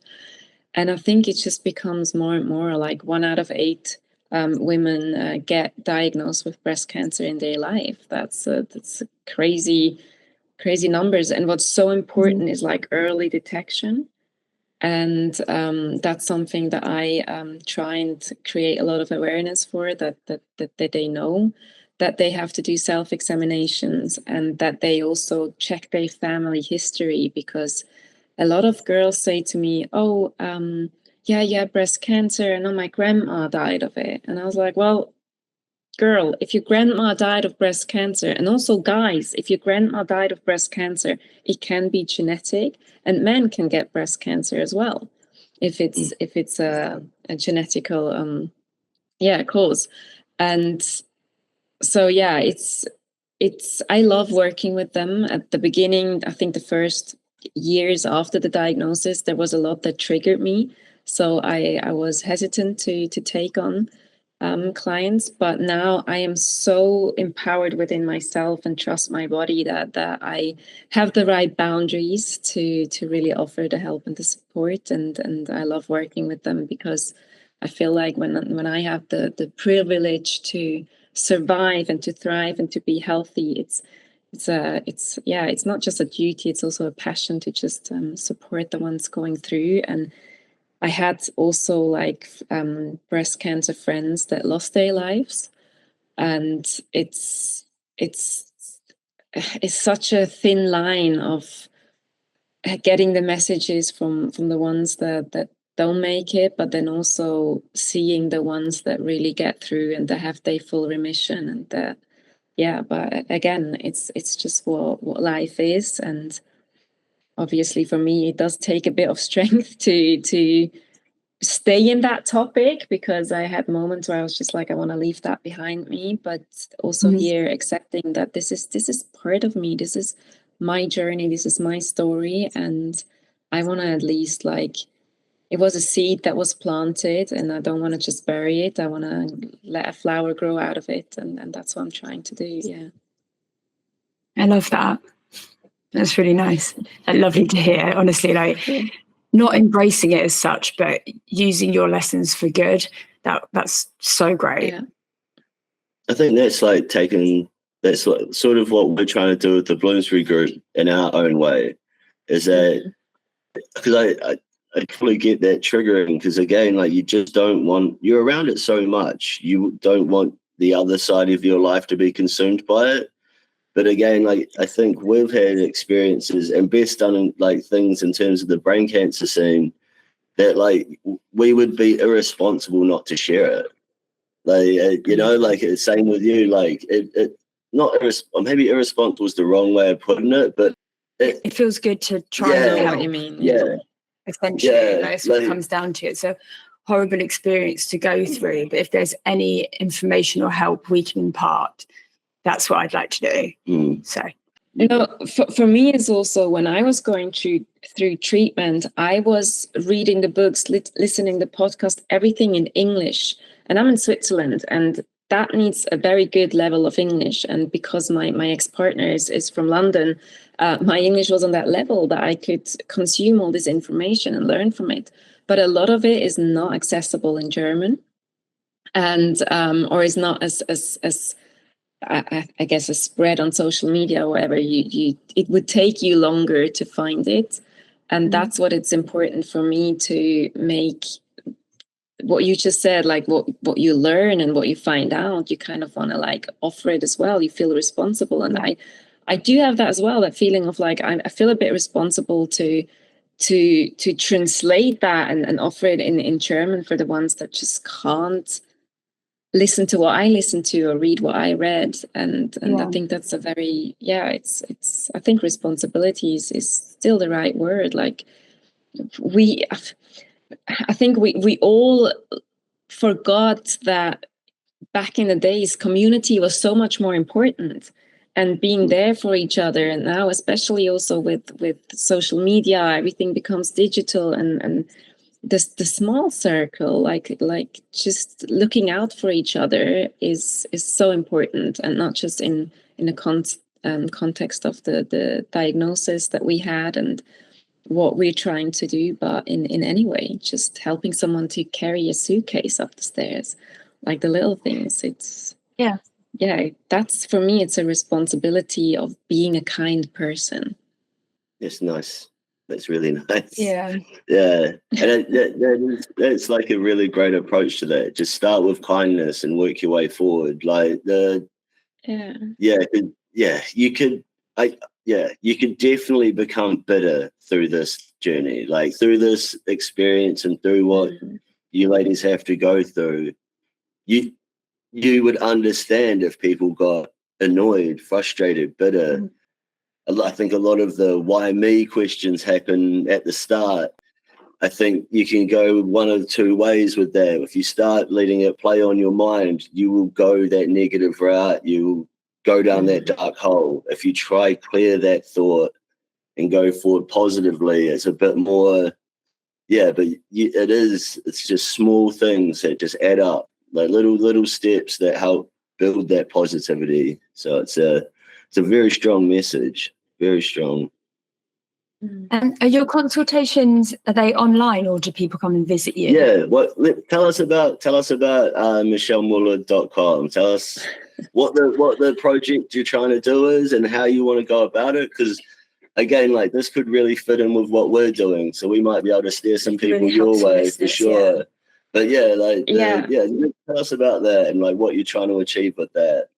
And I think it just becomes more and more like 1 out of 8 women get diagnosed with breast cancer in their life. That's crazy numbers. And what's so important is like early detection. And that's something that I try and create a lot of awareness for, that they know that they have to do self-examinations, and that they also check their family history, because a lot of girls say to me, breast cancer, and my grandma died of it. And I was like, well, girl, if your grandma died of breast cancer, and also guys, if your grandma died of breast cancer, it can be genetic, and men can get breast cancer as well, if it's a genetical cause. And so it's I love working with them. At the beginning, I think the first years after the diagnosis, there was a lot that triggered me. So I was hesitant to take on clients, but now I am so empowered within myself and trust my body that I have the right boundaries to really offer the help and the support, and I love working with them, because I feel like when I have the privilege to survive and to thrive and to be healthy, it's not just a duty, it's also a passion to just support the ones going through. And I had also like breast cancer friends that lost their lives, and it's such a thin line of getting the messages from the ones that don't make it, but then also seeing the ones that really get through and that have their full remission, and but again, it's just what life is. And obviously for me, it does take a bit of strength to stay in that topic, because I had moments where I was just like, I want to leave that behind me, but also here accepting that this is part of me, this is my journey, this is my story, and I want to at least, like, it was a seed that was planted, and I don't want to just bury it. I want to let a flower grow out of it, and that's what I'm trying to do. Yeah, I love that. That's really nice and lovely to hear, honestly. Like, not embracing it as such, but using your lessons for good. That's so great. Yeah. I think that's like that's sort of what we're trying to do with the Bloomsbury group in our own way, is that because I fully get that triggering, because again, like, you just don't want, you're around it so much, you don't want the other side of your life to be consumed by it. But again, like, I think we've had experiences and Beth's done like things in terms of the brain cancer scene that, like, we would be irresponsible not to share it. Like, you know, like, it's same with you. Like, maybe irresponsible is the wrong way of putting it, but it feels good to try and help. What you mean? Yeah. Essentially, that's what it comes down to. It's a horrible experience to go through, but if there's any information or help we can impart, that's what I'd like to do. So, for me, it's also when I was going through treatment, I was reading the books, listening to the podcast, everything in English. And I'm in Switzerland, and that needs a very good level of English. And because my ex-partner is from London, my English was on that level that I could consume all this information and learn from it. But a lot of it is not accessible in German, and or is not as I guess, a spread on social media or whatever. It would take you longer to find it, and that's what it's important for me to make. What you just said, like what you learn and what you find out, you kind of want to like offer it as well. You feel responsible, and I do have that as well. That feeling of like I feel a bit responsible to translate that and offer it in German for the ones that just can't listen to what I listened to or read what I read, and I think that's a very it's I think responsibility is still the right word. Like, I think we all forgot that back in the days, community was so much more important, and being there for each other. And now, especially also with social media, everything becomes digital, and the small circle, like just looking out for each other is so important, and not just in a context of the diagnosis that we had and what we're trying to do, but in any way, just helping someone to carry a suitcase up the stairs, like the little things. It's that's, for me, it's a responsibility of being a kind person. It's nice. That's really nice. Yeah. And that's like a really great approach to that. Just start with kindness and work your way forward. Like you could definitely become bitter through this journey, like through this experience and through what you ladies have to go through. You would understand if people got annoyed, frustrated, bitter. I think a lot of the why me questions happen at the start. I think you can go one of two ways with that. If you start letting it play on your mind, you will go that negative route. You will go down that dark hole. If you try clear that thought and go forward positively. It's a bit more, but it's just small things that just add up, like little steps that help build that positivity. So it's a very strong message, very strong. And are your consultations, are they online or do people come and visit you? Yeah. Tell us about michelemuller.com. Tell us what the project you're trying to do is and how you want to go about it. Because again, like this could really fit in with what we're doing. So we might be able to steer some people really your way for sure. Yeah. But tell us about that and like what you're trying to achieve with that.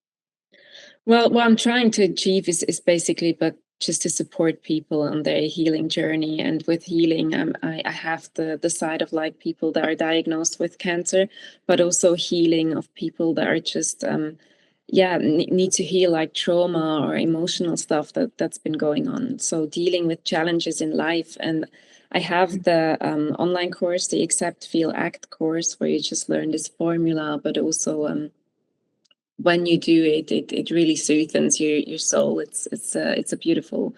Well, what I'm trying to achieve is basically, but just to support people on their healing journey. And with healing, I have the side of like people that are diagnosed with cancer, but also healing of people that are just, need to heal like trauma or emotional stuff that's been going on. So dealing with challenges in life. And I have the online course, the Accept, Feel, Act course, where you just learn this formula, but also when you do it, it really soothes your soul. It's a beautiful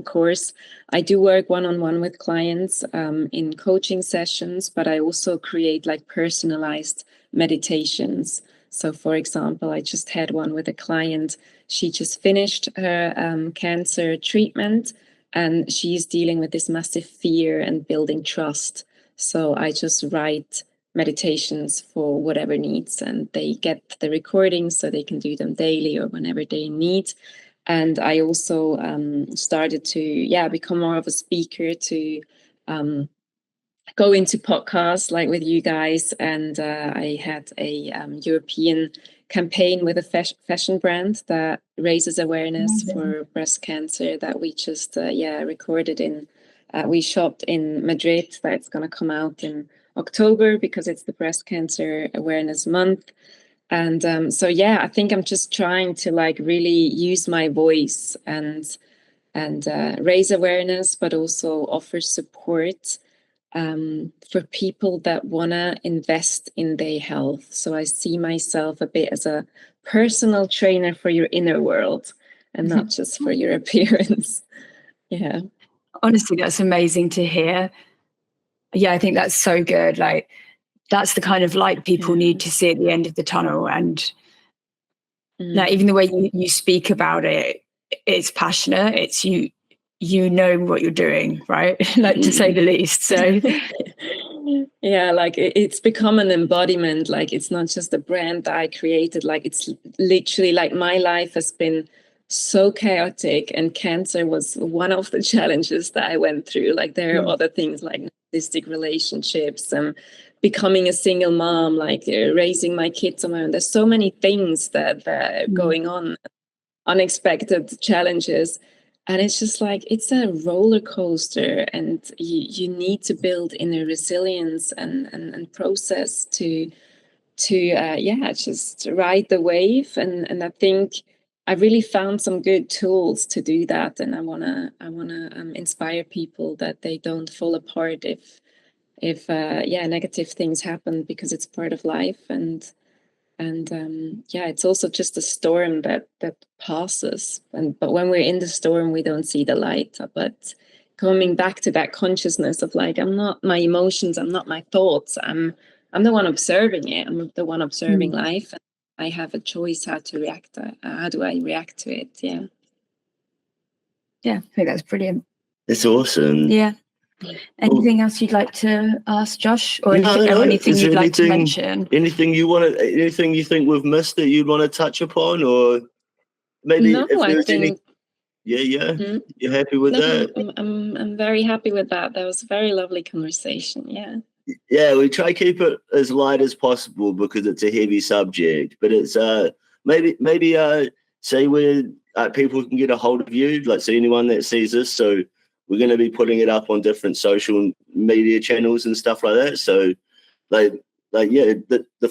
course. I do work one-on-one with clients in coaching sessions, but I also create like personalized meditations. So, for example, I just had one with a client. She just finished her cancer treatment, and she's dealing with this massive fear and building trust. So I just write meditations for whatever needs, and they get the recordings so they can do them daily or whenever they need. And I also started to become more of a speaker, to go into podcasts like with you guys. And I had a European campaign with a fashion brand that raises awareness for breast cancer that we just recorded in. We shot in Madrid. That's going to come out in October because it's the Breast Cancer Awareness Month. And I think I'm just trying to like really use my voice and raise awareness, but also offer support for people that want to invest in their health. So I see myself a bit as a personal trainer for your inner world and not just for your appearance. Yeah. Honestly, that's amazing to hear. Yeah, I think that's so good. Like, that's the kind of light people need to see at the end of the tunnel. And like, even the way you speak about it, it's passionate. It's you know what you're doing, right? Like, to say the least. So yeah, like it's become an embodiment. Like, it's not just a brand that I created. Like, it's literally like my life has been so chaotic, and cancer was one of the challenges that I went through. Like, there are other things like narcissistic relationships and becoming a single mom, like raising my kids on my own. There's so many things that are going on, unexpected challenges. And it's just like, it's a roller coaster, and you need to build inner resilience and process to just ride the wave. And I think I really found some good tools to do that. And I wanna inspire people that they don't fall apart if negative things happen, because it's part of life. And it's also just a storm that passes. But when we're in the storm, we don't see the light. But coming back to that consciousness of like, I'm not my emotions, I'm not my thoughts. I'm the one observing it. I'm the one observing life. And I have a choice how to react. How do I react to it? Yeah. Yeah, I think that's brilliant. It's awesome. Yeah. Anything else you'd like to ask Josh, or anything you'd like to mention? Anything you think we've missed that you'd want to touch upon, or maybe you're happy with that? I'm very happy with that. That was a very lovely conversation. Yeah, we try to keep it as light as possible because it's a heavy subject, but it's maybe say where people can get a hold of you, like, so anyone that sees this. So we're going to be putting it up on different social media channels and stuff like that. So, the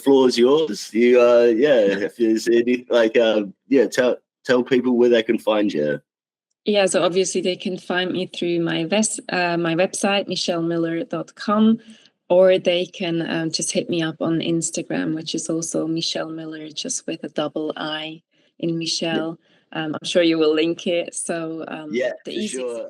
floor is yours. You, if there's any, tell people where they can find you. Yeah, so obviously they can find me through my website, michelemuller.com, or they can just hit me up on Instagram, which is also Michele Muller, just with a double I in Michele. I'm sure you will link it. So Yeah, the for easiest sure.